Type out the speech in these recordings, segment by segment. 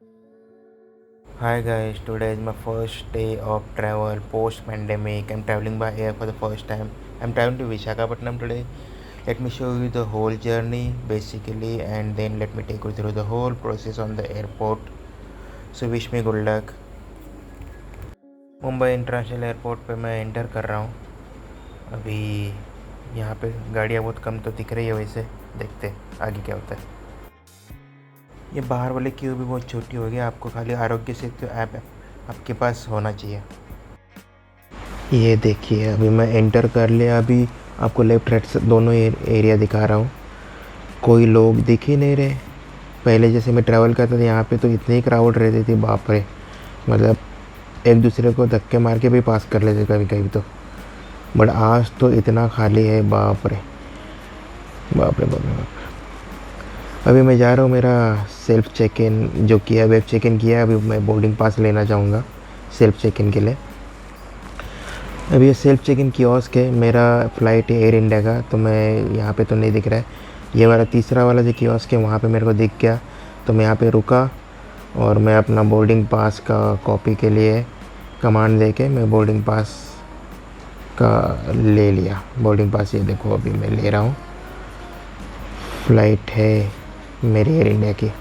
Hi guys, today is my first day of travel post pandemic. I'm traveling by air for the first time. I'm traveling to Visakhapatnam today. Let me show you the whole journey basically and then let me take you through the whole process on the airport. So wish me good luck. Mumbai international airport पे मैं enter कर रहा हूँ अभी। यहाँ पे गाड़ियाँ बहुत कम तो दिख रही है, वैसे देखते हैं आगे क्या होता है। ये बाहर वाले क्यू भी बहुत छोटी होगी, आपको खाली आरोग्य सेतु ऐप आपके पास होना चाहिए। ये देखिए अभी मैं एंटर कर लिया। अभी आपको लेफ्ट राइट दोनों एरिया दिखा रहा हूँ। कोई लोग दिख ही नहीं रहे। पहले जैसे मैं ट्रैवल करता था यहाँ पे तो इतनी क्राउड रहती थी, बाप रे। मतलब एक दूसरे को धक्के मार के भी पास कर लेते कभी कभी तो। बट आज तो इतना खाली है, बाप रे बाप रे बाप रे बाप। अभी मैं जा रहा हूँ मेरा सेल्फ चेक इन जो किया, वेब चेक इन किया। अभी मैं बोर्डिंग पास लेना चाहूँगा सेल्फ चेक इन के लिए। अभी ये सेल्फ चेक इन कियोस्क है। मेरा फ़्लाइट है एयर इंडिया का, तो मैं यहाँ पे तो नहीं दिख रहा है। ये वाला तीसरा वाला जो कियोस्क है वहाँ पे मेरे को दिख गया, तो मैं यहाँ पे रुका और मैं अपना बोर्डिंग पास का कॉपी के लिए कमांड दे के मैं बोर्डिंग पास का ले लिया। बोर्डिंग पास ये देखो अभी मैं ले रहा हूँ। फ़्लाइट है मेरी एयर इंडिया की।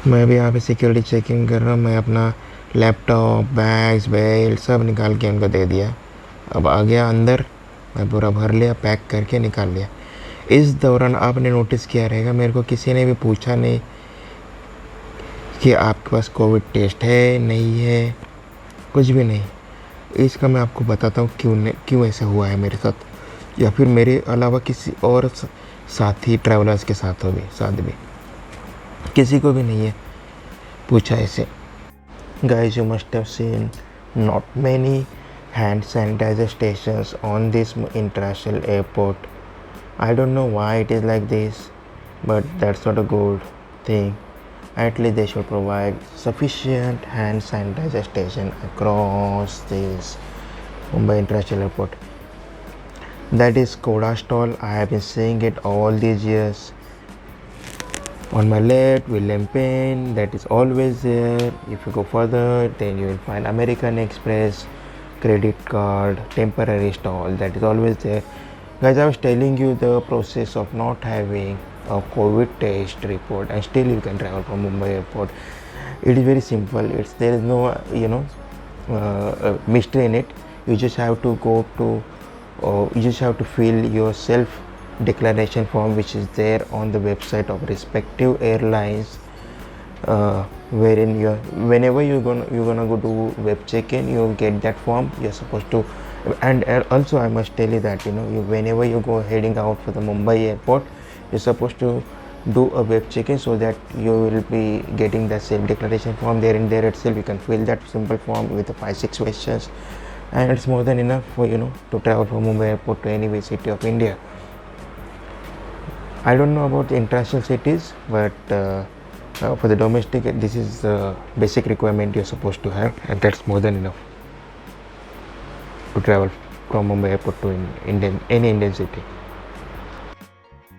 मैं भी यहाँ पे सिक्योरिटी चेकिंग कर रहा हूँ। मैं अपना लैपटॉप, बैग्स, बेल्ट सब निकाल के उनको दे दिया। अब आ गया अंदर, मैं पूरा भर लिया, पैक करके निकाल लिया। इस दौरान आपने नोटिस किया रहेगा, मेरे को किसी ने भी पूछा नहीं कि आपके पास कोविड टेस्ट है नहीं है, कुछ भी नहीं। इसका मैं आपको बताता हूँ क्यों ऐसा हुआ है मेरे साथ, या फिर मेरे अलावा किसी और साथी ट्रैवलर्स के साथ भी किसी को भी नहीं है पूछा ऐसे। Guys, you must have seen not many hand sanitizer stations on this international airport. I don't know why it is like this, but that's not a good thing. At least they should provide sufficient hand sanitizer station across this Mumbai International Airport. That is Koda stall. I have been seeing it all these years. On my left, William Penn, that is always there. If you go further, then you will find American Express credit card temporary stall, that is always there. Guys, I was telling you the process of not having a COVID test report and still you can travel from Mumbai airport. It is very simple. There is no mystery in it. You just have to fill your self declaration form, which is there on the website of respective airlines, wherein whenever you're gonna go to web check-in, you get that form. You're supposed to, and also I must tell you that whenever you go heading out for the Mumbai airport, you're supposed to do a web check-in, so that you will be getting the self declaration form. There in there itself you can fill that simple form with the 5-6 questions, and it's more than enough for to travel from Mumbai airport to any city of India. I don't know about the international cities, but for the domestic, this is the basic requirement you're supposed to have, and that's more than enough to travel from Mumbai airport to any Indian city.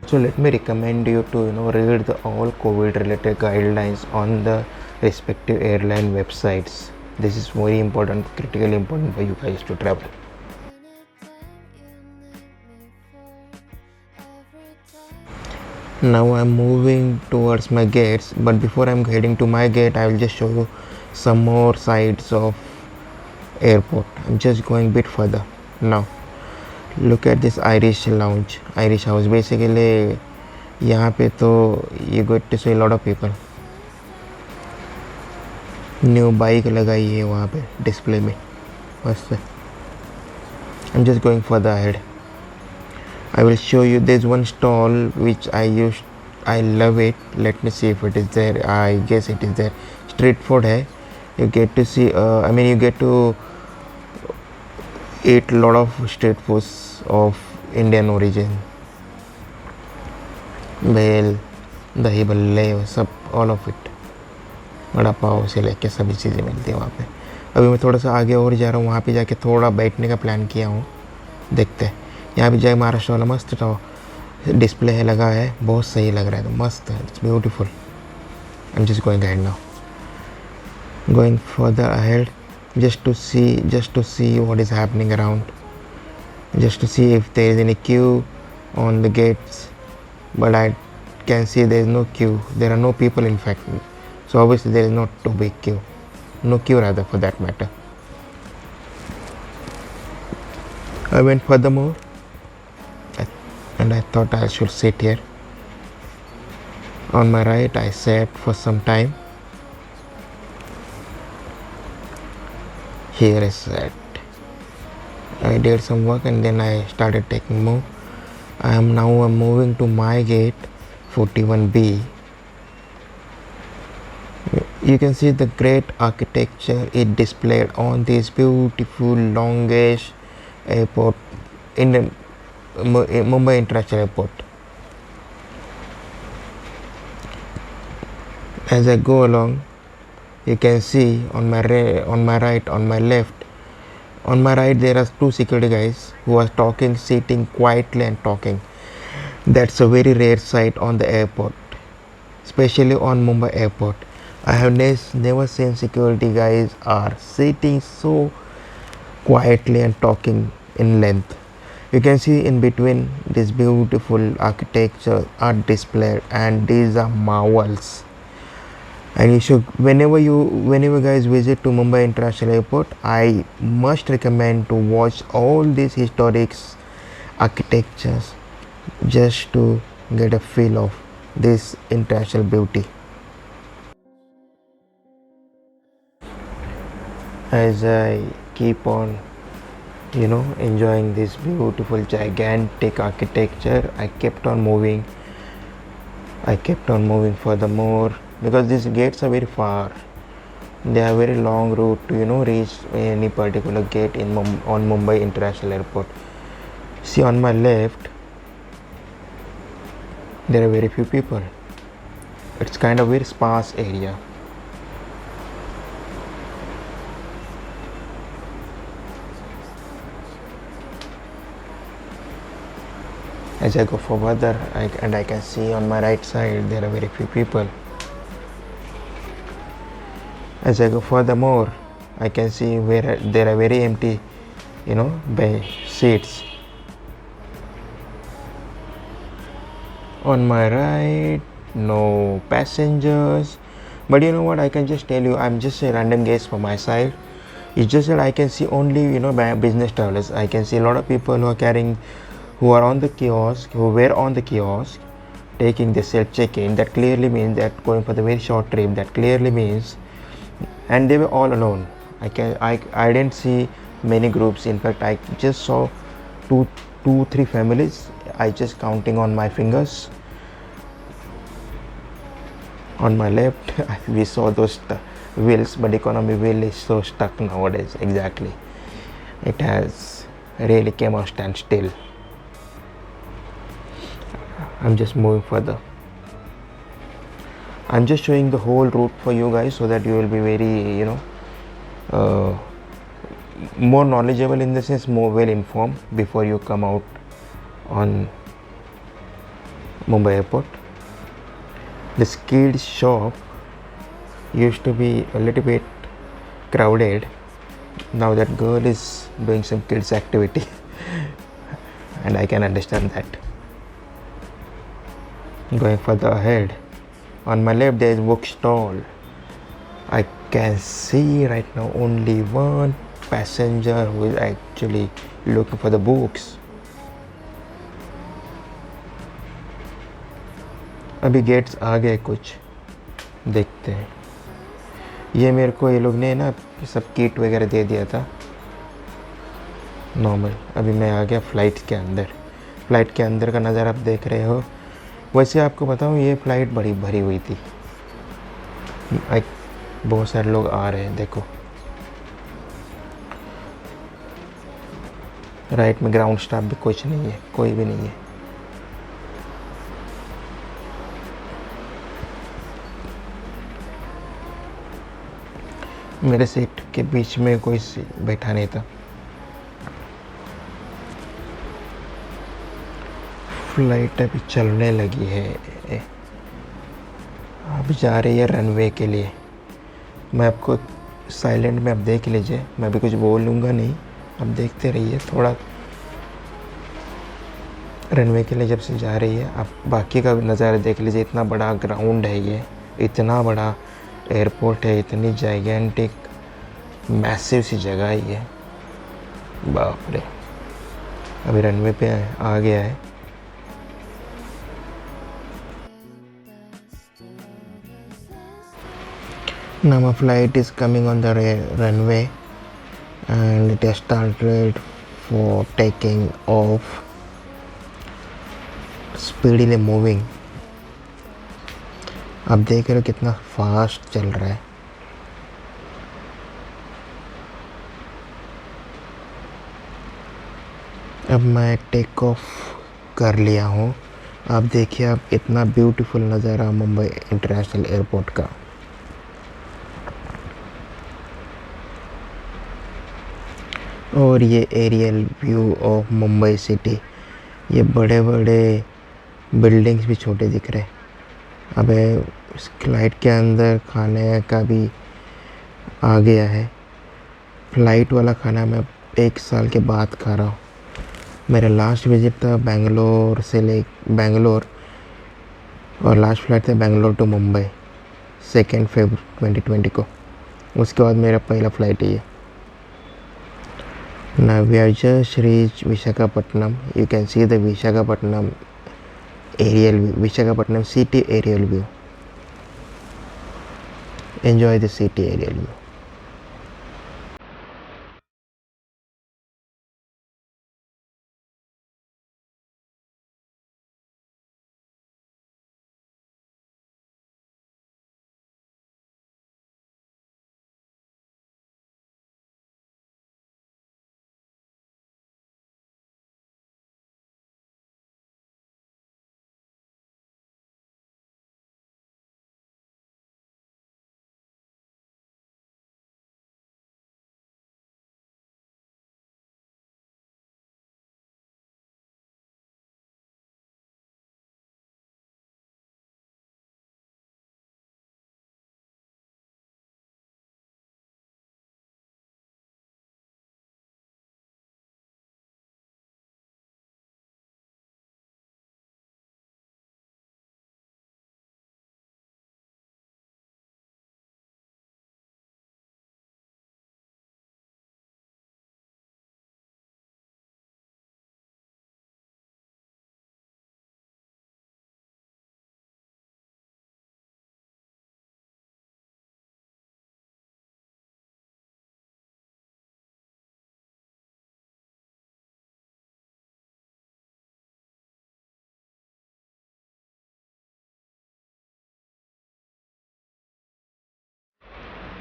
So let me recommend you to read the all COVID related guidelines on the respective airline websites. This is very important, critically important for you guys to travel. Now I'm moving towards my gates, but before I'm heading to my gate, I will just show you some more sides of airport. I'm just going a bit further now. Look at this Irish lounge, Irish house. Basically यहाँ पे तो you get to see a lot of people. New bike लगाई है वहाँ पे display में, मस्त है. I'm just going further ahead. I will show you. There's one stall which I love it. Let me see if it is there. I guess it is there. Street food है. You get to see you get to eat a lot of street foods of Indian origin. भेल, दही बल्ले, सब all of it. Vada pav से लेके सभी चीज़ें मिलती है वहाँ पे. अभी मैं थोड़ा सा आगे और जा रहा हूँ. वहाँ पे जाके थोड़ा बैठने का प्लान किया हूँ. देखते हैं. यहाँ पे जय महाराष्ट्र वाला मस्त डिस्प्ले है, लगा है, बहुत सही लग रहा है, तो मस्त है. It's beautiful. I am just going ahead now. Going further ahead just to see what is happening around, just to see if there is any queue on the gates, but I can see there is no queue. There are no people, in fact, so obviously there is not too big queue, no queue rather, for that matter. I went furthermore and I thought I should sit here. On my right I sat for some time. Here is that. I did some work and then I started taking move. I am now moving to my gate 41B. You can see the great architecture it displayed on this beautiful longish airport in the Mumbai International Airport. As I go along, you can see on my right, on my left. On my right there are two security guys who are talking, sitting quietly and talking. That's a very rare sight on the airport, especially on Mumbai airport. I have never seen security guys are sitting so quietly and talking in length. You can see in between this beautiful architecture are displayed, and these are marvels. And you should, whenever guys visit to Mumbai International Airport, I must recommend to watch all these historic architectures just to get a feel of this international beauty. As I keep on enjoying this beautiful gigantic architecture, I kept on moving furthermore, because these gates are very far. They have very long route to reach any particular gate on Mumbai International Airport. See, on my left there are very few people. It's kind of very sparse area. As I go further, I can see on my right side there are very few people. As I go furthermore, I can see where there are very empty, seats. On my right, no passengers. But you know what? I can just tell you, I'm just a random guess from my side. It's just that I can see only business travelers. I can see a lot of people who are on the kiosk, who were on the kiosk, taking the self check-in. That clearly means that going for the very short trip. That clearly means, and they were all alone. I didn't see many groups. In fact, I just saw three families. I just counting on my fingers. On my left, we saw those wheels, but economy wheel is so stuck nowadays. Exactly, it has really came out stand still. I'm just moving further. I'm just showing the whole route for you guys so that you will be very more knowledgeable, in the sense more well informed before you come out on Mumbai Airport. The kids shop used to be a little bit crowded. Now that girl is doing some kids activity and I can understand that. Going further ahead, on my left there is bookstall. I can see right now only one passenger who is actually looking for the books. अभी gets आ गए, कुछ देखते हैं. ये मेरे को ये लोग ने ना सब किट वगैरह दे दिया था नॉर्मल. अभी मैं आ गया फ़्लाइट के अंदर. फ़्लाइट के अंदर का नज़ारा आप देख रहे हो. वैसे आपको बताऊँ, ये फ़्लाइट बड़ी भरी हुई थी. बहुत सारे लोग आ रहे हैं, देखो. राइट में ग्राउंड स्टाफ भी कुछ नहीं है, कोई भी नहीं है. मेरे सीट के बीच में कोई बैठा नहीं था. फ्लाइट अभी चलने लगी है, अब जा रही है रनवे के लिए. मैं आपको साइलेंट में आप देख लीजिए, मैं भी कुछ बोलूँगा नहीं, आप देखते रहिए. थोड़ा रनवे के लिए जब से जा रही है, आप बाकी का नज़ारा देख लीजिए. इतना बड़ा ग्राउंड है, ये इतना बड़ा एयरपोर्ट है, इतनी जाइगेंटिक मैसिव सी जगह है ये. बाप रे. अभी रनवे पे आ गया है. Now my flight is coming on the runway and it has started for taking off, speedily moving. आप देख रहे हो कितना फास्ट चल रहा है. अब मैं टेक ऑफ कर लिया हूँ. आप देखिए, आप इतना ब्यूटीफुल नज़ारा मुंबई इंटरनेशनल एयरपोर्ट का. और ये aerial view of Mumbai city. ये बड़े बड़े बिल्डिंग्स भी छोटे दिख रहे. अबे फ्लाइट के अंदर खाने का भी आ गया है. फ़्लाइट वाला खाना मैं 1 साल के बाद खा रहा हूँ. मेरा लास्ट विज़िट था बैंगलोर और लास्ट फ्लाइट था बैंगलोर टू मुंबई. 2 February 2020 को। उसके बाद मेरा पहला फ्लाइट है ये। Now we are just reached Visakhapatnam. You can see the Visakhapatnam aerial view, Visakhapatnam city aerial view. Enjoy the city aerial view.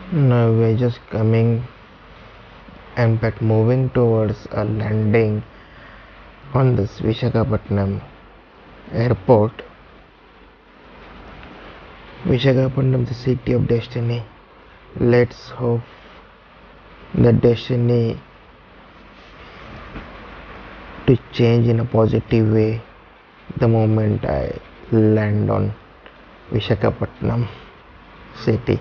Now we are just coming and but moving towards a landing on this Visakhapatnam airport. Visakhapatnam, the city of destiny. Let's hope the destiny to change in a positive way the moment I land on Visakhapatnam city.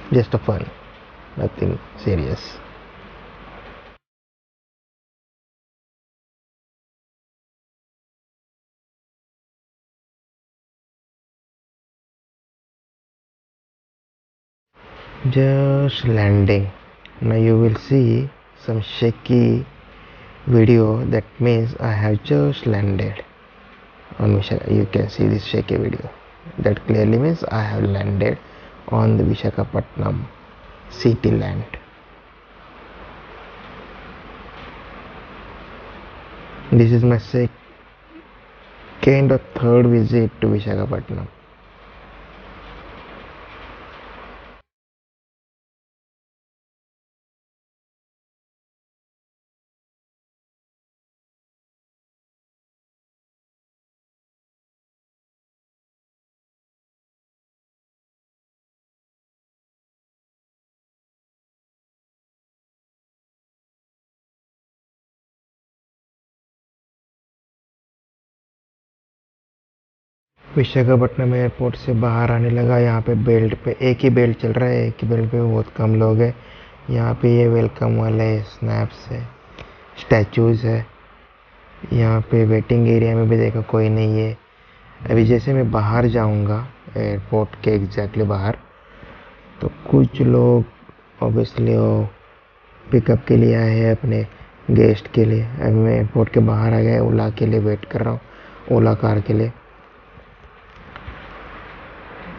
Just a fun, nothing serious. Just landing. Now you will see some shaky video. That means I have just landed on Visakhapatnam. You can see this shaky video. That clearly means I have landed on the Visakhapatnam city land. This is my second or third visit to Visakhapatnam. Visakhapatnam airport से बाहर आने लगा। यहाँ पे belt पे एक ही belt चल रहा है, एक ही बेल्ट पे बहुत कम लोग हैं। यहाँ पे ये वेलकम वाले स्नैप्स है, स्टैचूज़ है। यहाँ पे वेटिंग एरिया में भी देखो कोई नहीं है। अभी जैसे मैं बाहर जाऊँगा एयरपोर्ट के एग्जैक्टली बाहर, तो कुछ लोग ऑब्वियसली वो पिकअप के लिए आए हैं अपने गेस्ट के लिए। अभी मैं एयरपोर्ट के बाहर आ गया, ओला के लिए वेट कर रहा हूँ, ओला कार के लिए।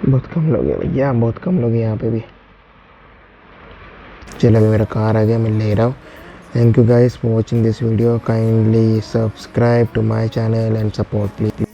बहुत कम लोग हैं भैया, बहुत कम लोग हैं यहाँ पे भी। चलो अभी मेरा कार आ गया, मैं ले रहा हूँ। Thank you guys for watching this video. Kindly subscribe to my channel and support please.